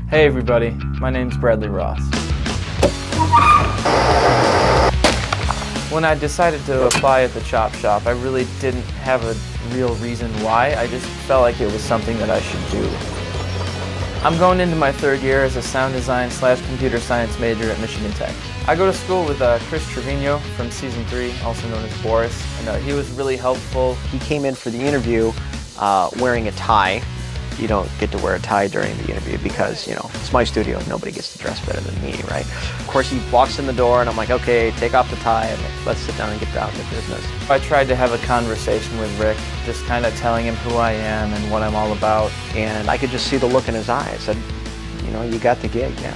Hey everybody, my name's Bradley Ross. When I decided to apply at the Chop Shop, I really didn't have a real reason why. I just felt like it was something that I should do. I'm going into my third year as a sound design / computer science major at Michigan Tech. I go to school with Chris Trevino from season 3, also known as Viers, and he was really helpful. He came in for the interview wearing a tie. You don't get to wear a tie during the interview because, you know, it's my studio. Nobody gets to dress better than me, right? Of course, he walks in the door and I'm like, okay, take off the tie and let's sit down and get down to business. I tried to have a conversation with Rick, just kind of telling him who I am and what I'm all about. And I could just see the look in his eye. I said, you know, you got the gig, yeah.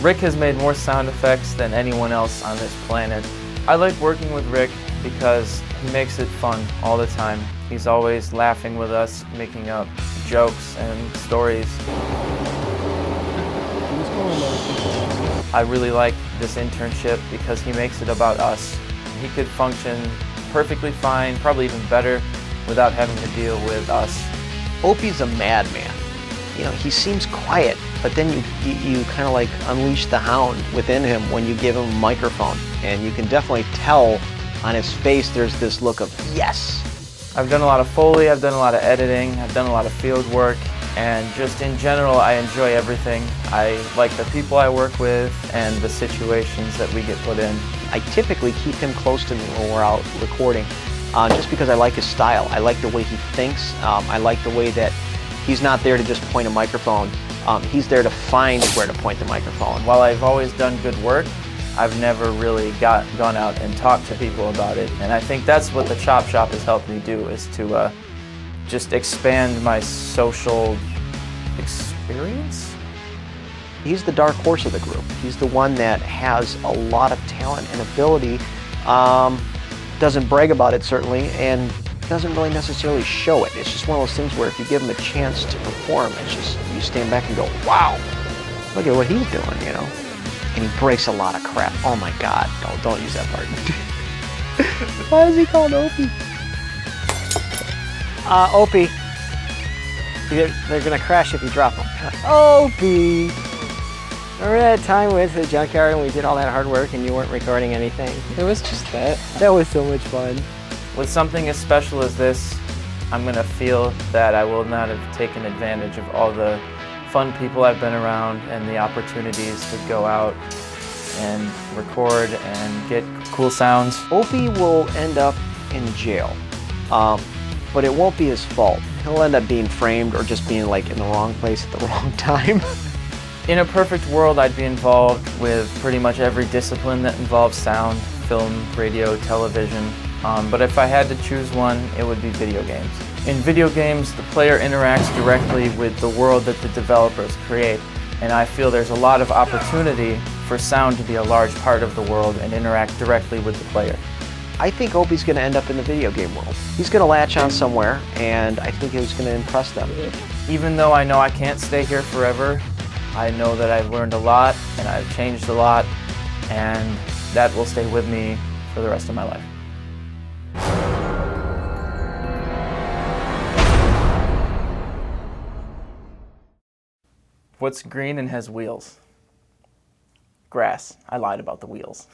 Rick has made more sound effects than anyone else on this planet. I like working with Rick because he makes it fun all the time. He's always laughing with us, making up jokes and stories. I really like this internship because he makes it about us. He could function perfectly fine, probably even better, without having to deal with us. Opie's a madman. You know, he seems quiet, but then you kind of like unleash the hound within him when you give him a microphone. And you can definitely tell on his face there's this look of yes. I've done a lot of Foley, I've done a lot of editing, I've done a lot of field work, and just in general I enjoy everything. I like the people I work with and the situations that we get put in. I typically keep him close to me when we're out recording, just because I like his style. I like the way he thinks. I like the way that he's not there to just point a microphone. He's there to find where to point the microphone. While I've always done good work, I've never really gone out and talked to people about it. And I think that's what the Chop Shop has helped me do, is to just expand my social experience. He's the dark horse of the group. He's the one that has a lot of talent and ability, doesn't brag about it certainly, and doesn't really necessarily show it. It's just one of those things where if you give him a chance to perform, it's just, you stand back and go, wow, look at what he's doing, you know? And he breaks a lot of crap. Oh my God, don't use that part. Why is he called Opie? Opie. They're gonna crash if you drop them. Opie! Remember that time we went to the junkyard and we did all that hard work and you weren't recording anything? It was just that. That was so much fun. With something as special as this, I'm gonna feel that I will not have taken advantage of all the fun people I've been around and the opportunities to go out and record and get cool sounds. Opie will end up in jail, but it won't be his fault. He'll end up being framed or just being like in the wrong place at the wrong time. In a perfect world, I'd be involved with pretty much every discipline that involves sound, film, radio, television. But if I had to choose one, it would be video games. In video games, the player interacts directly with the world that the developers create, and I feel there's a lot of opportunity for sound to be a large part of the world and interact directly with the player. I think Opie's going to end up in the video game world. He's going to latch on somewhere, and I think he's going to impress them. Even though I know I can't stay here forever, I know that I've learned a lot, and I've changed a lot, and that will stay with me for the rest of my life. What's green and has wheels? Grass. I lied about the wheels.